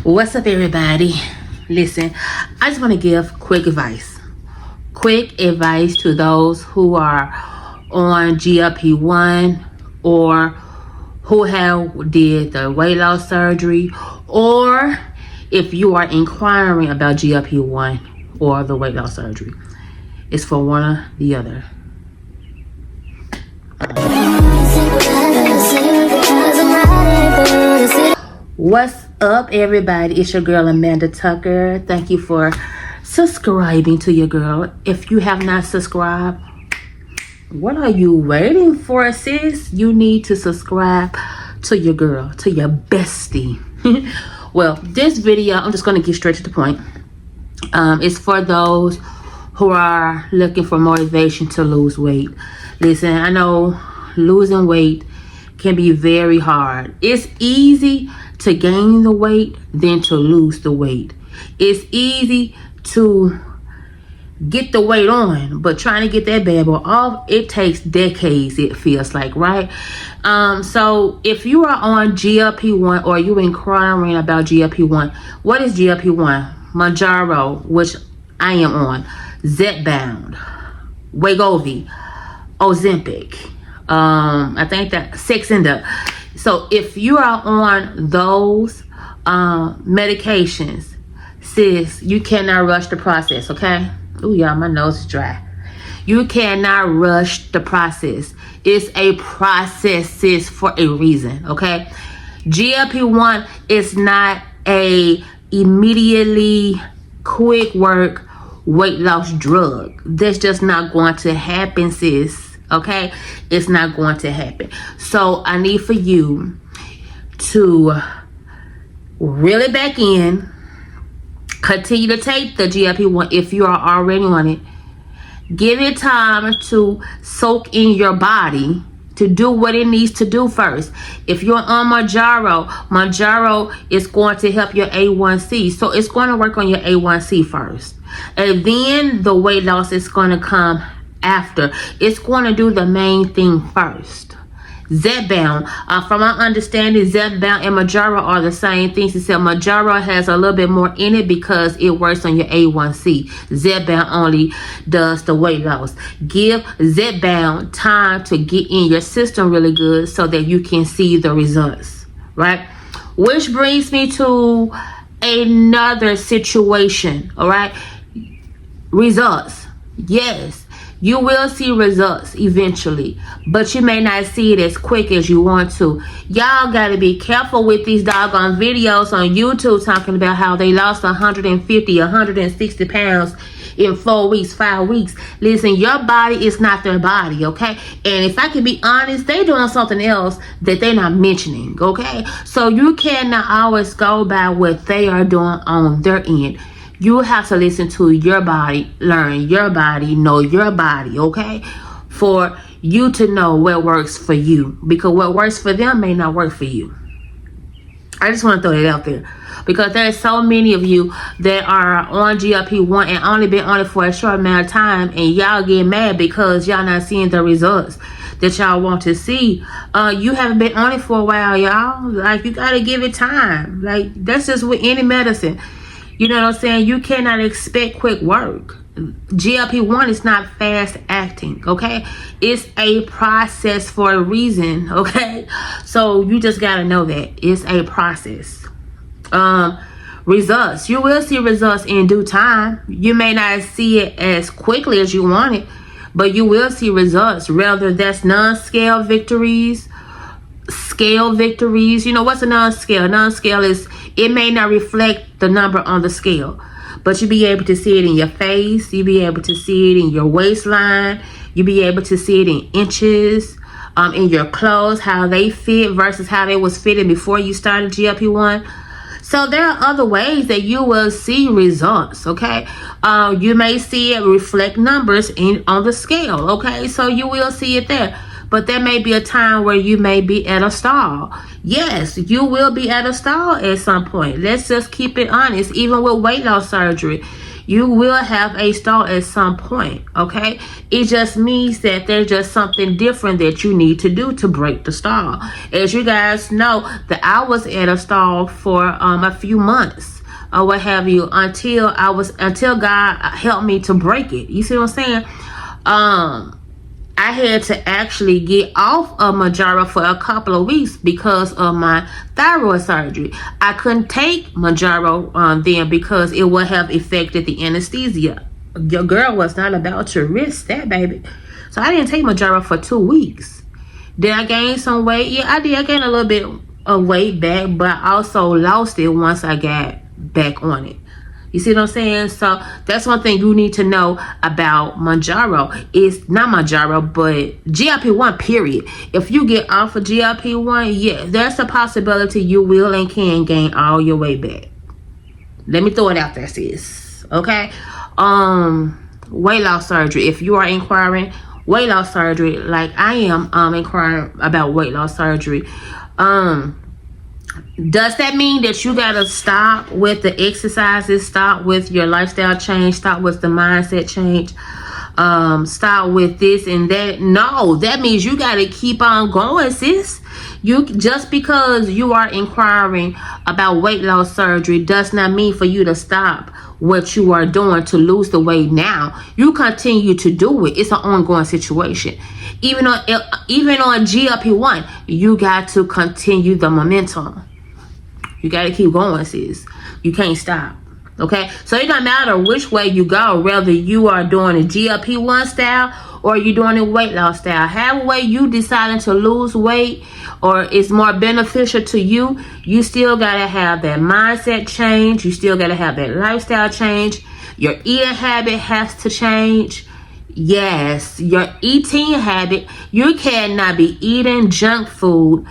What's up, everybody? Listen, I just want to give quick advice to those who are on GLP1 or who did the weight loss surgery, or if you are inquiring about GLP1 or the weight loss surgery. It's for one or the other. What's up, everybody? It's your girl Amanda Tucker. Thank you for subscribing to your girl. If you have not subscribed, what are you waiting for, sis? You need to subscribe to your girl, to your bestie. Well, this video, I'm just going to get straight to the point. It's for those who are looking for motivation to lose weight. Listen, I know losing weight can be very hard. It's easy to gain the weight than to lose the weight. It's easy to get the weight on, but trying to get that bad boy off, it takes decades, it feels like, right? So if you are on GLP1 or you inquiring about GLP1, what is GLP1? Mounjaro, which I am on, Zepbound, Wegovy, Ozempic, I think that Sex and Up. So if you are on those medications, sis, you cannot rush the process, okay? Oh, y'all, my nose is dry. You cannot rush the process. It's a process, sis, for a reason, okay? GLP-1 is not a immediately quick work weight loss drug. That's just not going to happen, sis. Okay, it's not going to happen. So I need for you to reel it back in, continue to take the GLP-1 if you are already on it. Give it time to soak in your body, to do what it needs to do first. If you're on Mounjaro is going to help your A1C. So it's going to work on your A1C first. And then the weight loss is going to come after. It's going to do the main thing first. Zepbound, from my understanding, Zepbound and Mounjaro are the same things, except Mounjaro has a little bit more in it because it works on your A1C. Zepbound only does the weight loss. Give Zepbound time to get in your system really good so that you can see the results, right? Which brings me to another situation, all right? Results. Yes, you will see results eventually, but you may not see it as quick as you want to. Y'all got to be careful with these doggone videos on YouTube talking about how they lost 150, 160 pounds in 4 weeks, 5 weeks. Listen, your body is not their body, okay? And if I can be honest, they're doing something else that they're not mentioning, okay? So you cannot always go by what they are doing on their end. You have to listen to your body, learn your body, know your body, okay? For you to know what works for you. Because what works for them may not work for you. I just want to throw it out there. Because there's so many of you that are on GLP-1 and only been on it for a short amount of time. And y'all get mad because y'all not seeing the results that y'all want to see. You haven't been on it for a while, y'all. Like, you got to give it time. Like, that's just with any medicine. You know what I'm saying? You cannot expect quick work. GLP-1 is not fast acting, okay? It's a process for a reason, okay? So you just got to know that. It's a process. Results. You will see results in due time. You may not see it as quickly as you want it, but you will see results. Rather, that's non-scale victories, scale victories. You know, what's a non-scale? Non-scale is, it may not reflect the number on the scale, but you'll be able to see it in your face. You'll be able to see it in your waistline. You'll be able to see it in inches, in your clothes, how they fit versus how they was fitting before you started GLP-1. So there are other ways that you will see results, okay? You may see it reflect numbers on the scale, okay? So you will see it there. But there may be a time where you may be at a stall. Yes, you will be at a stall at some point. Let's just keep it honest. Even with weight loss surgery, You will have a stall at some point, okay? It just means that there's just something different that you need to do to break the stall. As you guys know, that I was at a stall for a few months or what have you until God helped me to break it. You see what I'm saying? I had to actually get off of Mounjaro for a couple of weeks because of my thyroid surgery. I couldn't take Mounjaro then because it would have affected the anesthesia. Your girl was not about to risk that, baby. So I didn't take Mounjaro for 2 weeks. Did I gain some weight? Yeah, I did. I gained a little bit of weight back, but I also lost it once I got back on it. You see what I'm saying? So that's one thing you need to know about Mounjaro. It's not Mounjaro, but GLP1, period. If you get off of GLP1, yeah, there's a possibility you will and can gain all your weight back. Let me throw it out there, sis. Okay? Weight loss surgery. If you are inquiring weight loss surgery, like I am inquiring about weight loss surgery, does that mean that you gotta stop with the exercises, stop with your lifestyle change, stop with the mindset change, stop with this and that? No, that means you gotta keep on going, sis. You just because you are inquiring about weight loss surgery does not mean for you to stop what you are doing to lose the weight now. You continue to do it. It's an ongoing situation. Even on GLP1, you got to continue the momentum. You got to keep going, sis. You can't stop. Okay? So it doesn't matter which way you go, whether you are doing a GLP1 style or you're doing a weight loss style. However way you deciding to lose weight or it's more beneficial to you, you still got to have that mindset change. You still got to have that lifestyle change. Your eating habit has to change. Yes, your eating habit. You cannot be eating junk food,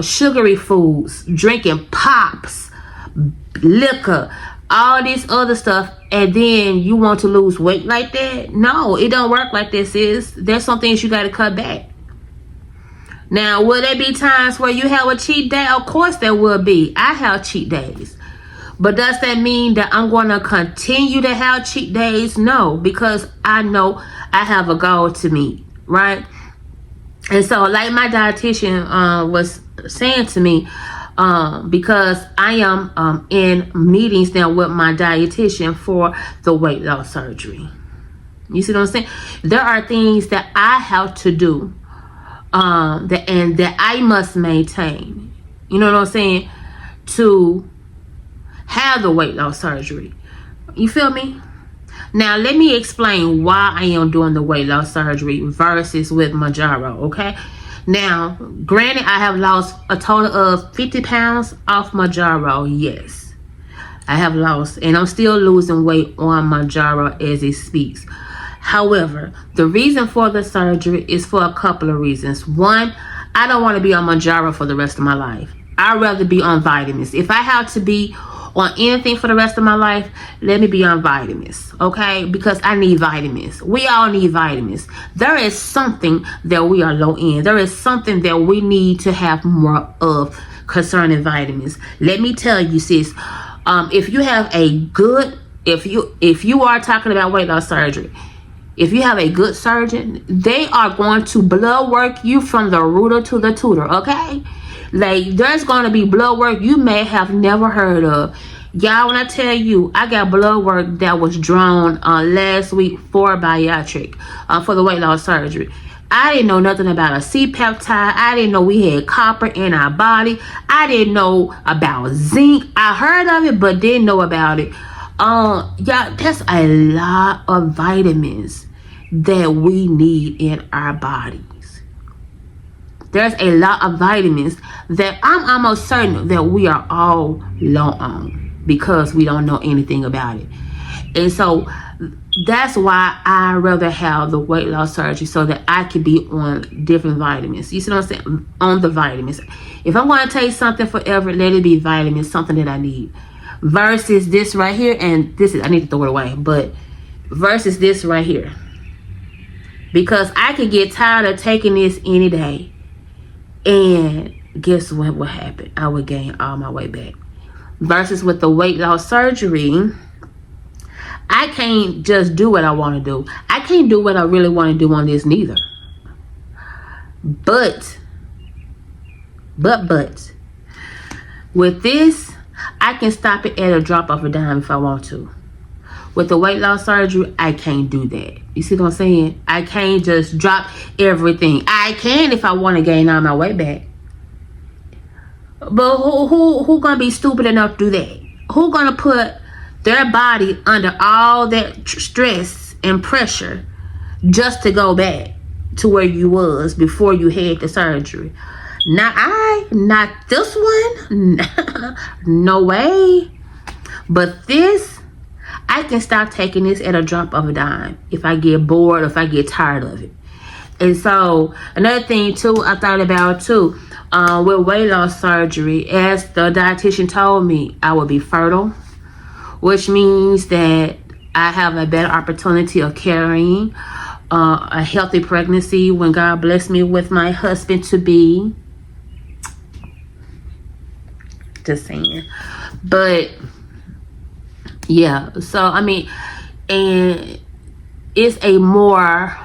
sugary foods, drinking pops, liquor, all this other stuff, and then you want to lose weight like that. No, it don't work like this. There's some things you got to cut back. Now, will there be times where you have a cheat day? Of course there will be. I have cheat days. But does that mean that I'm going to continue to have cheat days? No, because I know I have a goal to meet, right? And so like my dietitian was saying to me, because I am in meetings now with my dietitian for the weight loss surgery. You see what I'm saying? There are things that I have to do that I must maintain. You know what I'm saying? To have the weight loss surgery. You feel me? Now, let me explain why I am doing the weight loss surgery versus with Mounjaro, okay? Now, granted, I have lost a total of 50 pounds off Mounjaro. Yes, I have lost, and I'm still losing weight on Mounjaro as it speaks. However, the reason for the surgery is for a couple of reasons. One, I don't want to be on Mounjaro for the rest of my life. I'd rather be on vitamins. If I have to be on anything for the rest of my life, let me be on vitamins, okay? Because I need vitamins. We all need vitamins. There is something that we are low in. There is something that we need to have more of concerning vitamins. Let me tell you, sis, if you have a good, if you are talking about weight loss surgery, if you have a good surgeon, they are going to blood work you from the rooter to the tutor, okay? Like, there's going to be blood work you may have never heard of. Y'all, when I tell you, I got blood work that was drawn last week for bariatric, for the weight loss surgery. I didn't know nothing about a C-peptide. I didn't know we had copper in our body. I didn't know about zinc. I heard of it, but didn't know about it. Y'all, that's a lot of vitamins that we need in our bodies. There's a lot of vitamins that I'm almost certain that we are all low on because we don't know anything about it. And so that's why I rather have the weight loss surgery so that I can be on different vitamins. You see what I'm saying? On the vitamins. If I'm going to take something forever, let it be vitamins, something that I need. Versus this right here, and this is, I need to throw it away, but versus this right here. Because I could get tired of taking this any day. And guess what would happen? I would gain all my weight back. Versus with the weight loss surgery, I can't just do what I want to do. I can't do what I really want to do on this neither. But with this, I can stop it at a drop of a dime if I want to. With the weight loss surgery, I can't do that. You see what I'm saying? I can't just drop everything. I can if I want to gain all my weight back. But who gonna be stupid enough to do that? Who gonna put their body under all that stress and pressure just to go back to where you was before you had the surgery? Not this one. No way. But this, I can stop taking this at a drop of a dime if I get bored or if I get tired of it. And so another thing too, I thought about too, with weight loss surgery, as the dietitian told me, I will be fertile, which means that I have a better opportunity of carrying a healthy pregnancy when God blessed me with my husband to be. Just saying. But yeah, so I mean, and it's a more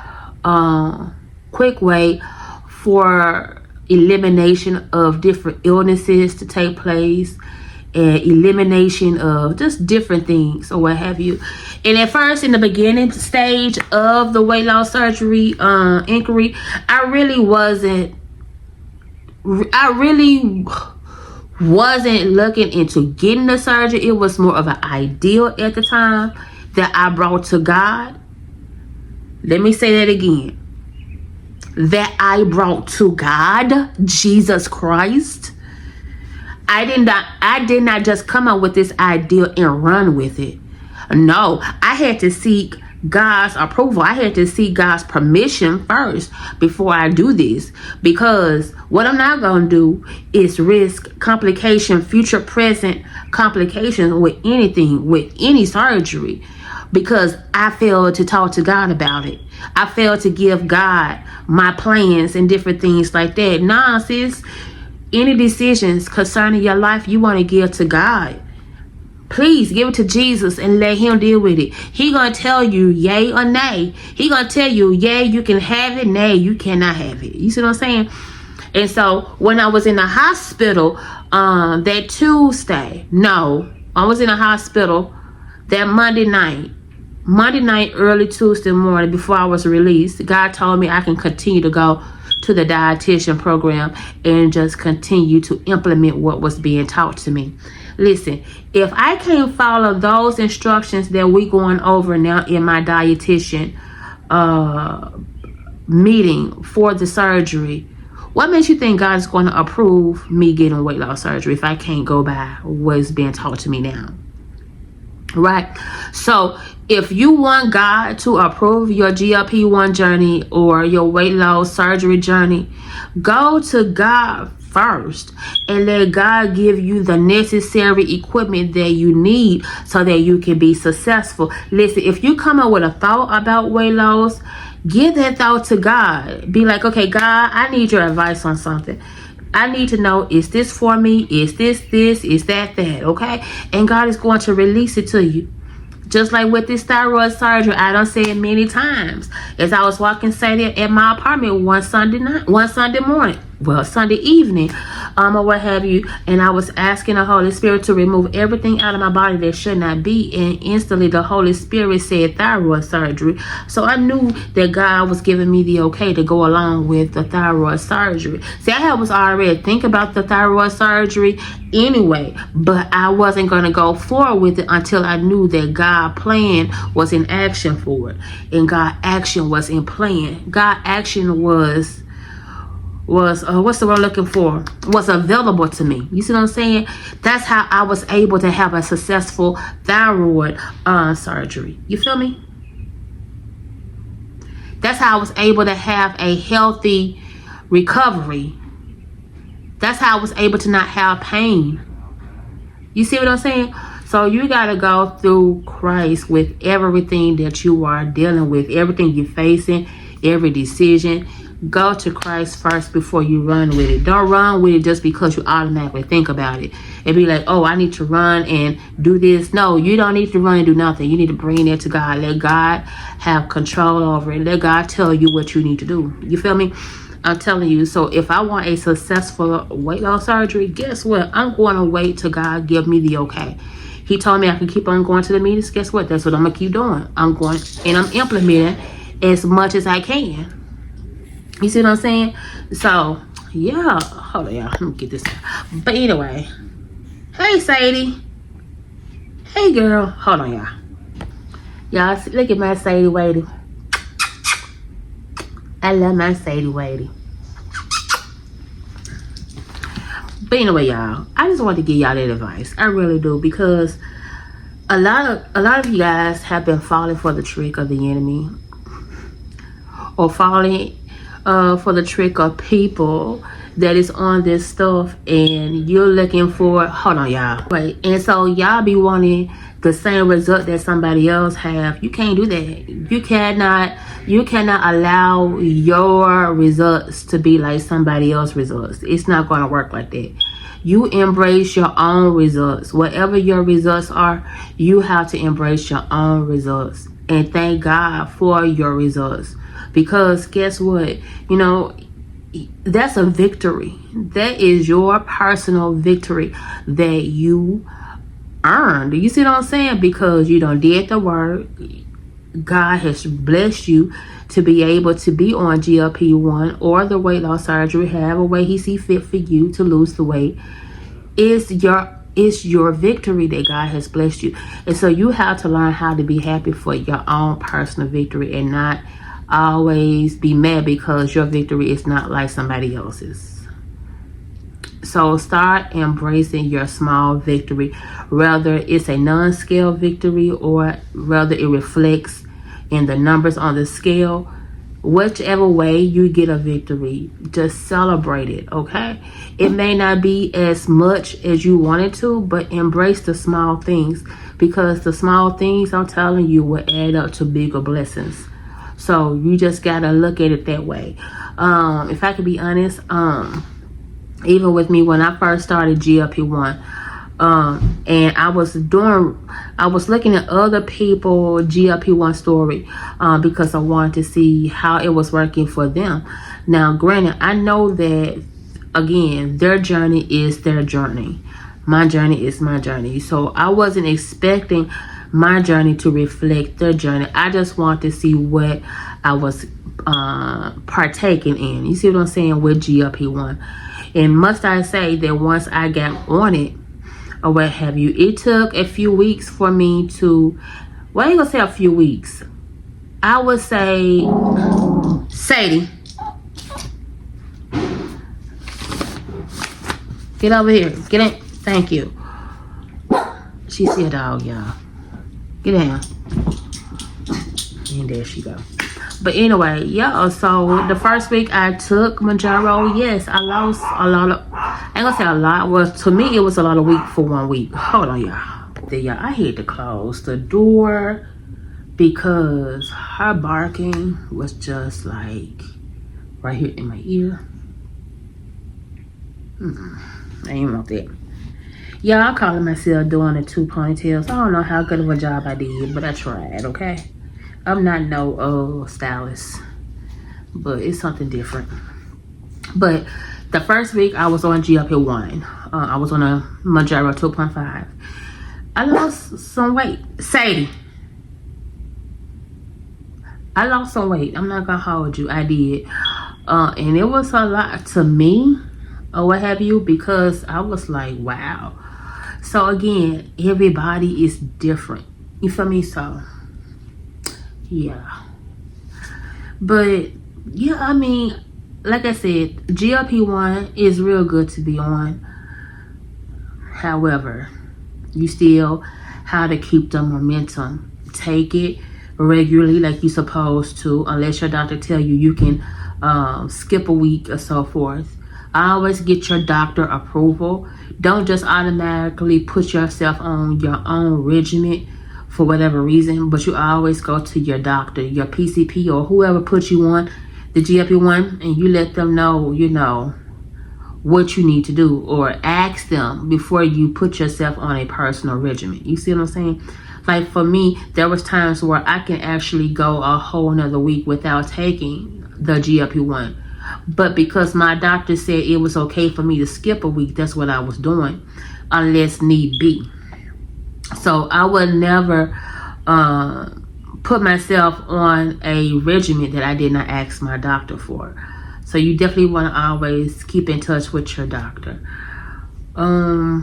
quick way for elimination of different illnesses to take place, and elimination of just different things or what have you. And at first, in the beginning stage of the weight loss surgery inquiry, I really wasn't looking into getting the surgery. It was more of an ideal at the time that I brought to God. Let me say that again. That I brought to God, Jesus Christ. I did not just come up with this idea and run with it. No, I had to seek God's approval. I had to seek God's permission first before I do this, because what I'm not going to do is risk complication, future present complications with anything, with any surgery, because I failed to talk to God about it. I failed to give God my plans and different things like that. Nah, sis, any decisions concerning your life you want to give to God, please give it to Jesus and let him deal with it. He gonna tell you yay or nay. He gonna tell you yay, you can have it, nay, you cannot have it. You see what I'm saying? And so when I was in the hospital that Tuesday, no, I was in the hospital that Monday night, early Tuesday morning, before I was released, God told me I can continue to go to the dietitian program and just continue to implement what was being taught to me. Listen, if I can't follow those instructions that we going over now in my dietitian meeting for the surgery, what makes you think God is going to approve me getting weight loss surgery if I can't go by what's being taught to me now? Right? So if you want God to approve your GLP1 journey or your weight loss surgery journey, go to God first and let God give you the necessary equipment that you need so that you can be successful. Listen, if you come up with a thought about weight loss, give that thought to God. Be like, okay, God, I need your advice on something. I need to know, is this for me? Is this, is that, okay? And God is going to release it to you. Just like with this thyroid surgery, I done said many times, as I was walking Sadie at my apartment one Sunday evening, or what have you, and I was asking the Holy Spirit to remove everything out of my body that should not be, and instantly the Holy Spirit said thyroid surgery. So I knew that God was giving me the okay to go along with the thyroid surgery. See, I was already thinking about the thyroid surgery anyway, but I wasn't going to go forward with it until I knew that God plan was in action for it, and God action was in plan. God action was what's the word I'm looking for? Was available to me. You see what I'm saying? That's how I was able to have a successful thyroid surgery. You feel me? That's how I was able to have a healthy recovery. That's how I was able to not have pain. You see what I'm saying? So you got to go through Christ with everything that you are dealing with, everything you're facing, every decision. Go to Christ first before you run with it. Don't run with it just because you automatically think about it and be like, oh, I need to run and do this. No, you don't need to run and do nothing. You need to bring it to God. Let God have control over it. Let God tell you what you need to do. You feel me? I'm telling you. So if I want a successful weight loss surgery, guess what? I'm going to wait till God give me the okay. He told me I can keep on going to the meetings. Guess what? That's what I'm going to keep doing. I'm going and I'm implementing as much as I can. You see what I'm saying? So, yeah. Hold on, y'all. Let me get this out. But anyway. Hey, Sadie. Hey, girl. Hold on, y'all. Y'all, look at my Sadie Wadey. I love my Sadie Wadey. But anyway, y'all. I just want to give y'all that advice. I really do. Because a lot of you guys have been falling for the trick of the enemy. Or falling for the trick of people that is on this stuff, and you're looking for, hold on, y'all, wait, and so y'all be wanting the same result that somebody else have. You can't do that. You cannot allow your results to be like somebody else's results. It's not going to work like that. You embrace your own results. Whatever your results are, you have to embrace your own results and thank God for your results. Because guess what? You know, that's a victory. That is your personal victory that you earned. You see what I'm saying? Because you done did the work. God has blessed you to be able to be on GLP1 or the weight loss surgery, however way he see fit for you to lose the weight. It's your victory that God has blessed you. And so you have to learn how to be happy for your own personal victory and not always be mad because your victory is not like somebody else's. So start embracing your small victory, whether it's a non-scale victory or whether it reflects in the numbers on the scale. Whichever way you get a victory, just celebrate it, okay? It may not be as much as you wanted to, but embrace the small things, because the small things, I'm telling you, will add up to bigger blessings. So you just gotta look at it that way. If I could be honest, even with me when I first started GLP1, and I was looking at other people GLP1 story because I wanted to see how it was working for them. Now, granted, I know that again, their journey is their journey. My journey is my journey. So I wasn't expecting my journey to reflect their journey. I just want to see what I was partaking in. You see what I'm saying with GLP1? And must I say that once I got on it, or what have you, it took a few weeks for me to, well, I ain't gonna say a few weeks. I would say, Sadie, get over here. Get in. Thank you. She see a dog, y'all. Get down. And there she go. But anyway, yeah, so the first week I took Mounjaro, yes, I lost a lot of, I ain't gonna say a lot. Well, to me, it was a lot of weight for 1 week. Hold on, y'all. Then, y'all, I had to close the door because her barking was just like right here in my ear. I ain't want that. Yeah, I'm calling myself doing the 2 ponytails. I don't know how good of a job I did, but I tried, okay? I'm not no stylist, but it's something different. But the first week I was on GLP1. I was on a Mounjaro 2.5. I lost some weight. Sadie, I lost some weight. I'm not gonna hold you. I did. And it was a lot to me, or what have you, because I was like, wow. So again, everybody is different. You feel me? So yeah. But yeah, I mean, like I said, GLP1 is real good to be on. However, you still have to keep the momentum. Take it regularly like you're supposed to, unless your doctor tell you you can skip a week or so forth. Always get your doctor approval. Don't just automatically put yourself on your own regimen for whatever reason, but you always go to your doctor, your PCP, or whoever put you on. the GLP1 and you let them know, you know, what you need to do, or ask them before you put yourself on a personal regimen. You see what I'm saying? Like for me, there was times where I can actually go a whole another week without taking the GLP1. But because my doctor said it was okay for me to skip a week, that's what I was doing, unless need be. So I would never put myself on a regimen that I did not ask my doctor for. So you definitely want to always keep in touch with your doctor. I'm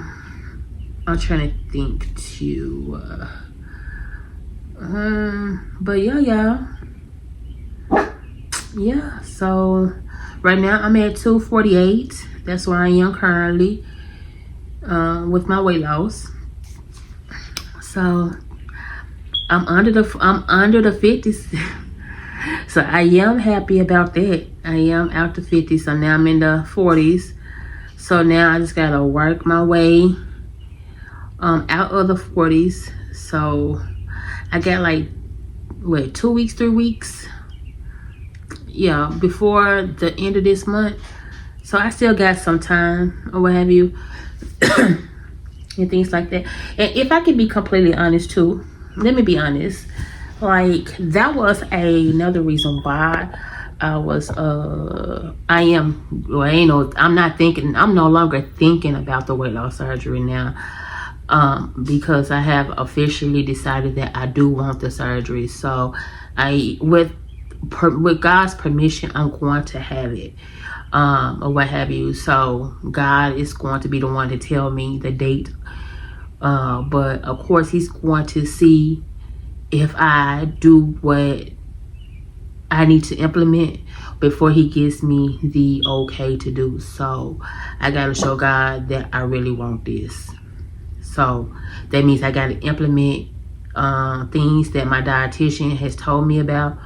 trying to think too. But yeah. So right now I'm at 248. That's where I am currently with my weight loss. So I'm under the 50s. So I am happy about that. I am out to 50, so now I'm in the 40s. So now I just gotta work my way out of the 40s. So I got like 2 weeks, 3 weeks, yeah, before the end of this month. So I still got some time or what have you, and things like that. And if I can be completely honest too, let me be honest. Like that was another reason why I'm no longer thinking about the weight loss surgery now, because I have officially decided that I do want the surgery. So with God's permission, I'm going to have it, or what have you. So God is going to be the one to tell me the date, but of course he's going to see if I do what I need to implement before he gives me the okay to do. So I gotta show God that I really want this. So that means I gotta implement things that my dietitian has told me about.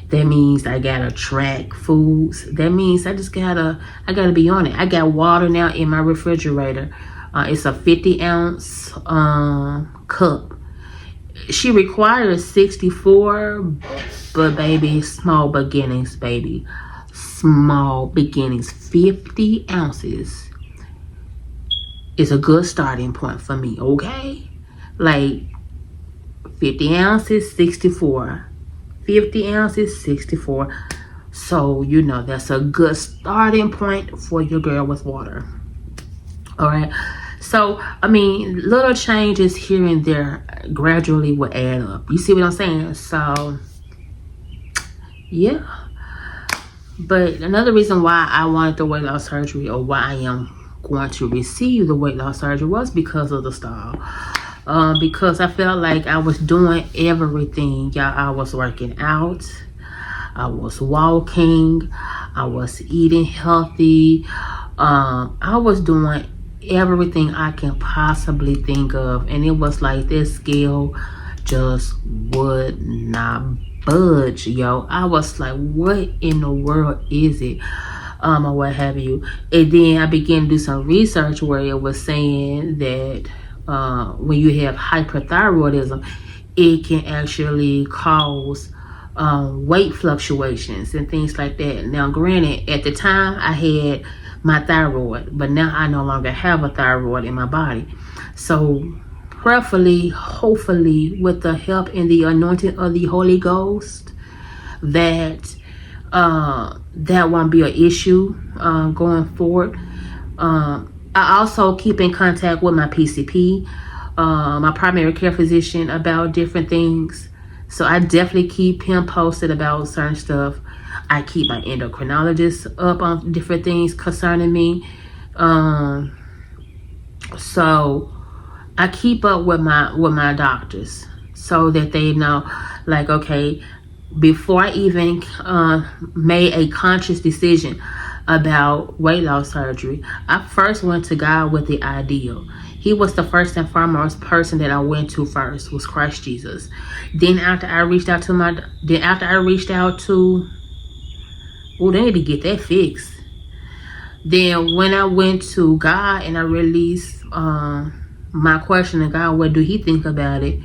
That means I gotta track foods. That means I gotta be on it. I got water now in my refrigerator. It's a 50-ounce cup. She requires 64, but baby, small beginnings, baby. Small beginnings. 50 ounces is a good starting point for me, okay? Like 50 ounces, 64. 50 ounces, 64. So, you know, that's a good starting point for your girl with water. All right. So, I mean, little changes here and there gradually will add up. You see what I'm saying? So, yeah. But another reason why I wanted the weight loss surgery, or why I am going to receive the weight loss surgery, was because of the style. Because I felt like I was doing everything. Y'all, I was working out. I was walking. I was eating healthy. I was doing everything I can possibly think of, and it was like this scale just would not budge, yo. I was like, what in the world is it, or what have you. And then I began to do some research where it was saying that when you have hyperthyroidism, it can actually cause weight fluctuations and things like that. Now granted, at the time I had my thyroid, but now I no longer have a thyroid in my body. So prayerfully, hopefully, with the help and the anointing of the Holy Ghost, that that won't be an issue going forward. I also keep in contact with my PCP, my primary care physician, about different things. So I definitely keep him posted about certain stuff. I keep my endocrinologist up on different things concerning me. So I keep up with my doctors so that they know, like, okay, before I even made a conscious decision about weight loss surgery, I first went to God with the ideal. He was the first and foremost person that I went to first, was Christ Jesus. Then after I reached out to oh, they need to get that fixed. Then when I went to God and I released my question to God, what do he think about it?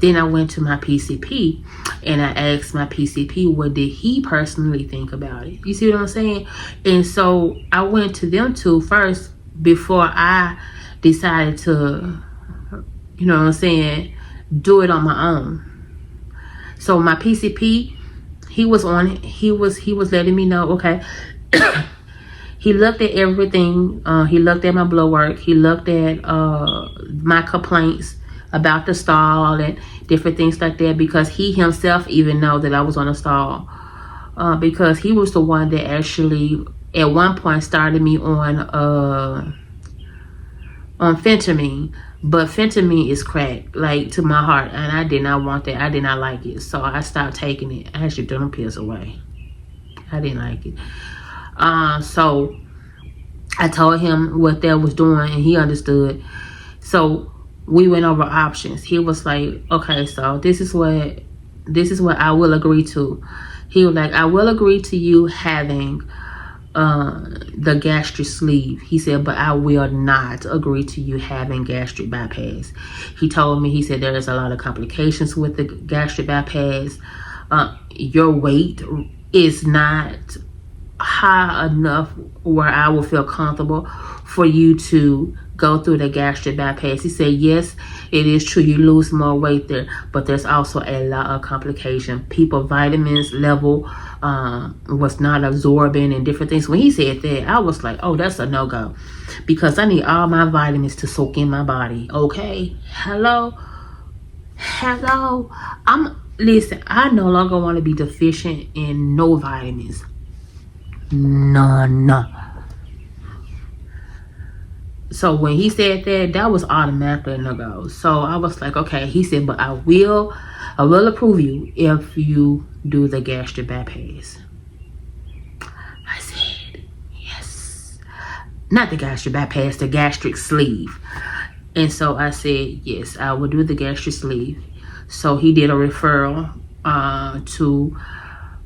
Then I went to my PCP and I asked my PCP what did he personally think about it. You see what I'm saying? And so I went to them two first before I decided to, you know what I'm saying, do it on my own. So my PCP, he was letting me know, okay. He looked at everything. He looked at my blood work. He looked at my complaints about the stall and different things like that, because he himself even know that I was on a stall, because he was the one that actually at one point started me on phentermine. But phentermine is crack, like, to my heart, and I did not want that. I did not like it, so I stopped taking it. I actually threw them pills away. I didn't like it. So I told him what that was doing, and he understood. So we went over options. He was like, okay, so this is what I will agree to. He was like, I will agree to you having the gastric sleeve. He said, but I will not agree to you having gastric bypass. He told me, he said, there is a lot of complications with the gastric bypass. Your weight is not high enough where I will feel comfortable for you to go through the gastric bypass. He said, yes, it is true, you lose more weight there, but there's also a lot of complication. People vitamins level was not absorbing and different things. When he said that, I was like, oh, that's a no-go, because I need all my vitamins to soak in my body. Okay, hello. Listen, I no longer want to be deficient in no vitamins. No. So when he said that, that was automatically a no-go. So I was like, okay. He said, but I will approve you if you do the gastric bypass. I said, yes. Not the gastric bypass, the gastric sleeve. And so I said, yes, I will do the gastric sleeve. So he did a referral to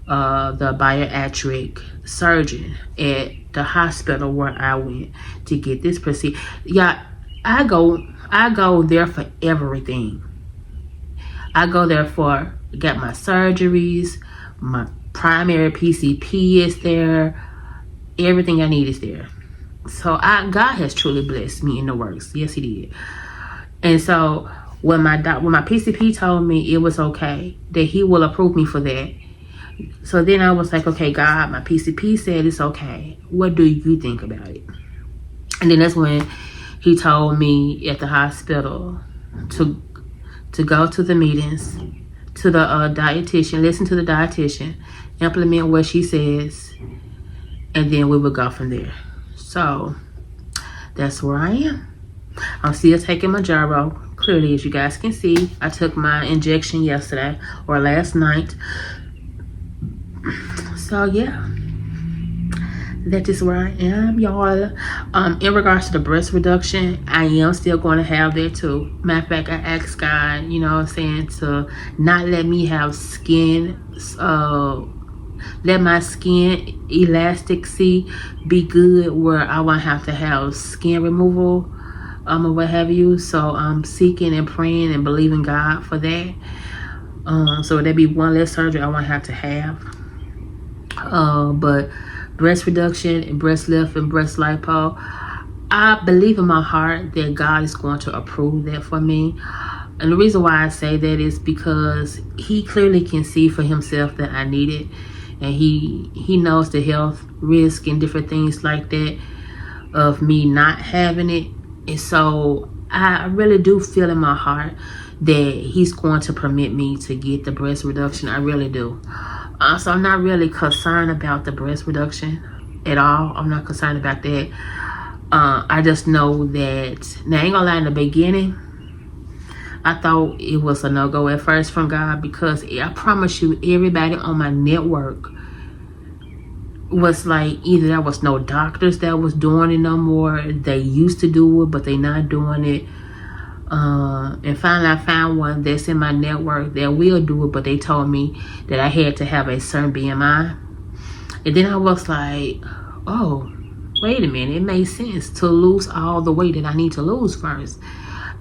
the bariatric surgeon at the hospital where I went to get this procedure. Yeah, I go there for everything. I go there for get my surgeries, my primary PCP is there, everything I need is there. So God has truly blessed me in the works. Yes, he did. And so when my PCP told me it was okay, that he will approve me for that. So then I was like, okay, God, my PCP said it's okay. What do you think about it? And then that's when he told me at the hospital to go to the meetings, to the dietitian, listen to the dietitian, implement what she says, and then we would go from there. So that's where I am. I'm still taking Mounjaro. Clearly, as you guys can see, I took my injection yesterday or last night. So yeah, that is where I am, y'all. In regards to the breast reduction, I am still going to have that too. Matter of fact, I asked God, you know what I'm saying, to not let me have skin, let my skin elasticity be good where I won't have to have skin removal or what have you. So I'm seeking and praying and believing God for that. So there'd be one less surgery I won't have to have. But breast reduction and breast lift and breast lipo, I believe in my heart that God is going to approve that for me. And the reason why I say that is because he clearly can see for himself that I need it, and he knows the health risk and different things like that of me not having it. And so I really do feel in my heart that he's going to permit me to get the breast reduction. I really do. So I'm not really concerned about the breast reduction at all. I'm not concerned about that. I just know that, now I ain't gonna lie, in the beginning, I thought it was a no-go at first from God, because I promise you, everybody on my network was like, either there was no doctors that was doing it no more, they used to do it, but they not doing it. And finally I found one that's in my network that will do it, but they told me that I had to have a certain BMI. And then I was like, oh, wait a minute, it made sense to lose all the weight that I need to lose first.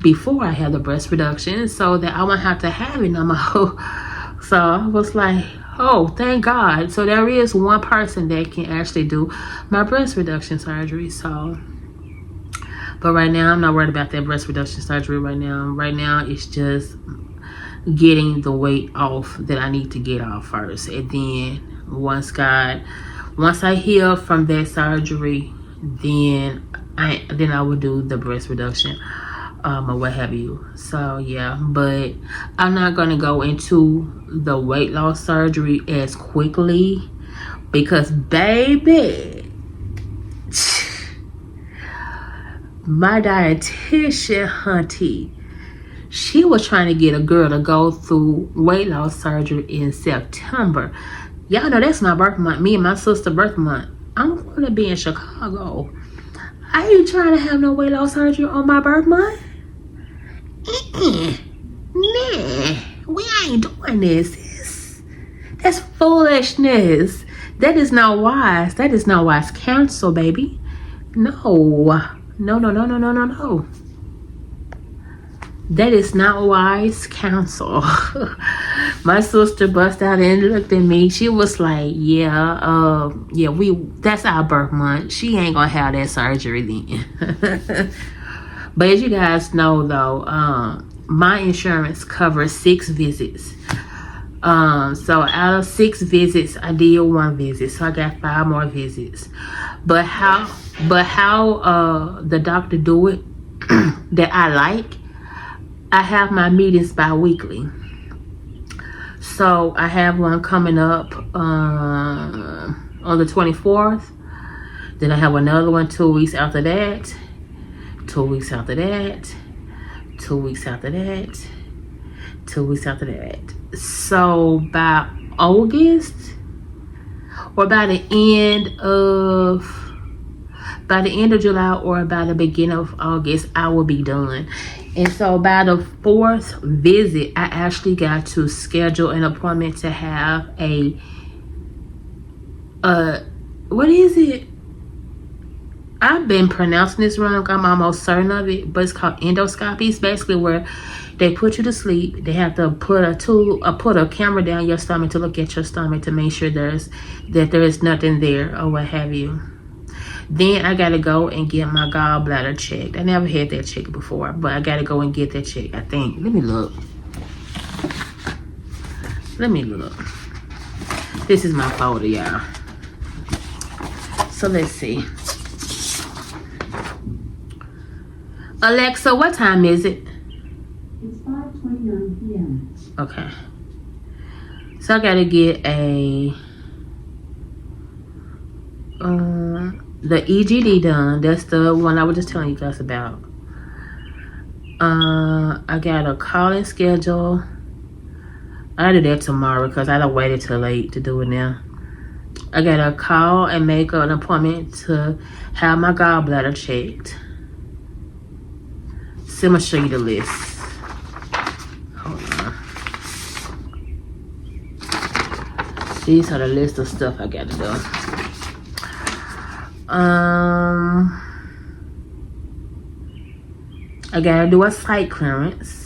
before I had the breast reduction, so that I won't have to have it no more. So I was like, oh, thank God. So there is one person that can actually do my breast reduction surgery. So, but right now I'm not worried about that breast reduction surgery right now. Right now it's just getting the weight off that I need to get off first, and then once I heal from that surgery, then I will do the breast reduction, or what have you. So yeah, but I'm not gonna go into the weight loss surgery as quickly because baby, my dietitian hunty, she was trying to get a girl to go through weight loss surgery in September. Y'all know that's my birth month. Me and my sister birth month. I'm going to be in Chicago. I ain't trying to have no weight loss surgery on my birth month. Nah, we ain't doing this. That's foolishness. That is not wise. That is not wise counsel, baby. No. No. That is not wise counsel. My sister bust out and looked at me. She was like, yeah, that's our birth month. She ain't gonna have that surgery then. But as you guys know though, my insurance covers 6 visits. So out of 6 visits, I did 1 visit. So I got 5 more visits. But how the doctor do it that I like, I have my meetings bi-weekly. So I have one coming up on the 24th. Then I have another one 2 weeks after that. 2 weeks after that. 2 weeks after that. 2 weeks after that. So by August, or by the end of July, or by the beginning of August, I will be done. And so by the 4th visit, I actually got to schedule an appointment to have a what is it? I've been pronouncing this wrong. I'm almost certain of it, but it's called endoscopy. It's basically where they put you to sleep. They have to put a camera down your stomach to look at your stomach to make sure there is nothing there or what have you. Then I gotta go and get my gallbladder checked. I never had that checked before, but I gotta go and get that checked, I think. Let me look. This is my folder, y'all. So let's see. Alexa, what time is it? It's 5:29 p.m. Okay. So I gotta get the EGD done. That's the one I was just telling you guys about. I got a call and schedule. I do that tomorrow because I don't waited till late to do it now. I got to call and make an appointment to have my gallbladder checked. So I'm gonna show you the list. Hold on. These are the list of stuff I got to do. I gotta do a site clearance.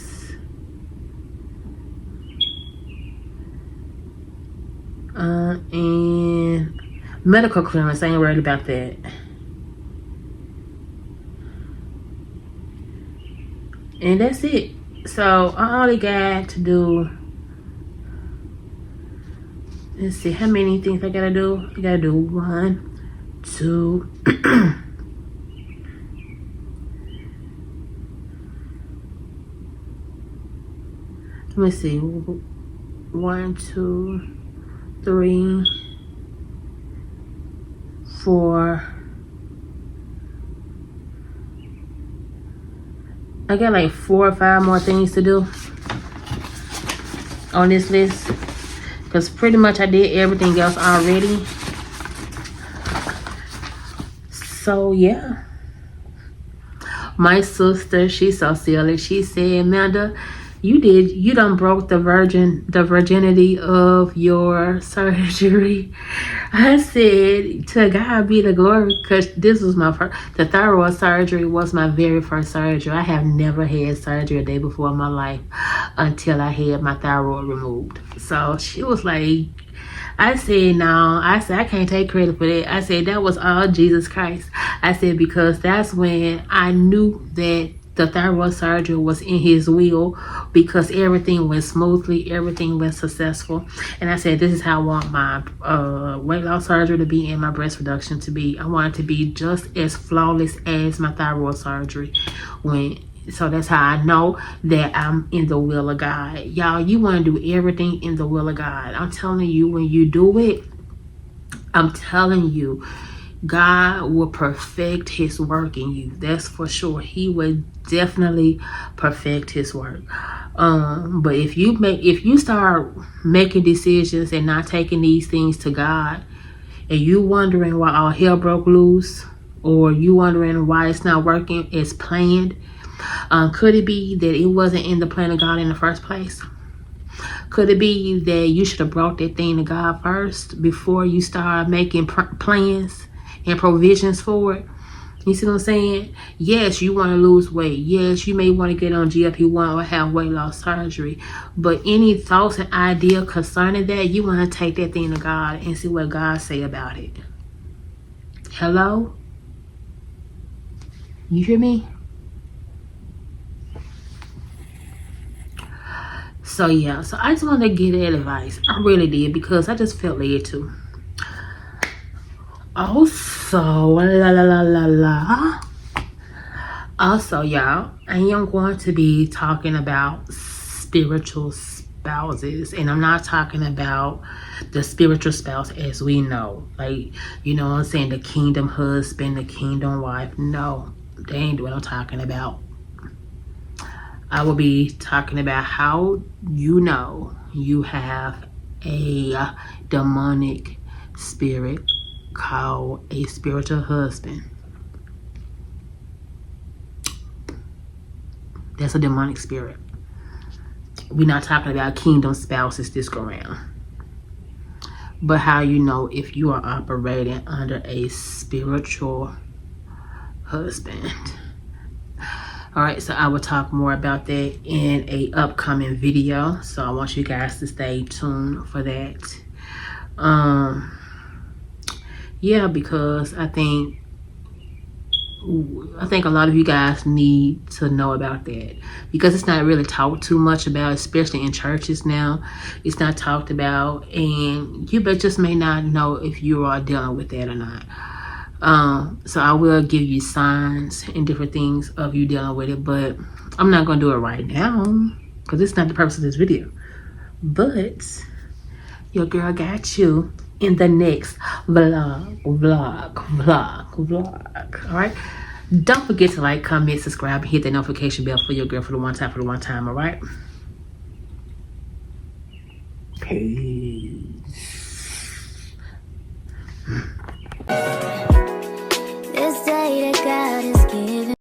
And medical clearance. I ain't worried about that. And that's it. So I only got to do, let's see, how many things I gotta do? I gotta do 1, 2, let me see, 1, 2, 3, 4. I got like 4 or 5 more things to do on this list, because pretty much I did everything else already. So yeah, my sister, she's so silly. She said, Amanda, You done broke the virginity of your surgery. I said, to God be the glory, because this was the thyroid surgery was my very first surgery. I have never had surgery a day before in my life until I had my thyroid removed. So she was like, I said, no. I said, I can't take credit for that. I said, that was all Jesus Christ. I said, because that's when I knew that the thyroid surgery was in his will, because everything went smoothly, everything went successful. And I said, this is how I want my weight loss surgery to be and my breast reduction to be. I want it to be just as flawless as my thyroid surgery went. So that's how I know that I'm in the will of God. Y'all, you want to do everything in the will of God. I'm telling you, when you do it, I'm telling you, God will perfect his work in you. That's for sure. He will definitely perfect his work. But if you start making decisions and not taking these things to God, and you wondering why all hell broke loose, or you wondering why it's not working as planned, could it be that it wasn't in the plan of God in the first place? Could it be that you should have brought that thing to God first before you start making plans and provisions for it? You see what I'm saying? Yes, you want to lose weight. Yes, you may want to get on GLP1 or have weight loss surgery. But any thoughts and idea concerning that, you want to take that thing to God and see what God say about it. Hello? You hear me? So yeah, so I just wanted to give that advice. I really did, because I just felt led to. Also, Also, y'all, I am going to be talking about spiritual spouses, and I'm not talking about the spiritual spouse as we know, like, you know what I'm saying, the kingdom husband, the kingdom wife. No, they ain't what I'm talking about. I will be talking about how you know you have a demonic spirit called a spiritual husband. That's a demonic spirit. We're not talking about kingdom spouses this go around. But how you know if you are operating under a spiritual husband. Alright, so I will talk more about that in a upcoming video. So I want you guys to stay tuned for that. Yeah, because I think a lot of you guys need to know about that, because it's not really talked too much about, especially in churches now. It's not talked about, and you just may not know if you are dealing with that or not. So I will give you signs and different things of you dealing with it, but I'm not going to do it right now because it's not the purpose of this video. But your girl got you in the next vlog. All right. Don't forget to like, comment, subscribe, and hit the notification bell for your girl for the one time. All right. Peace. This day that God has given.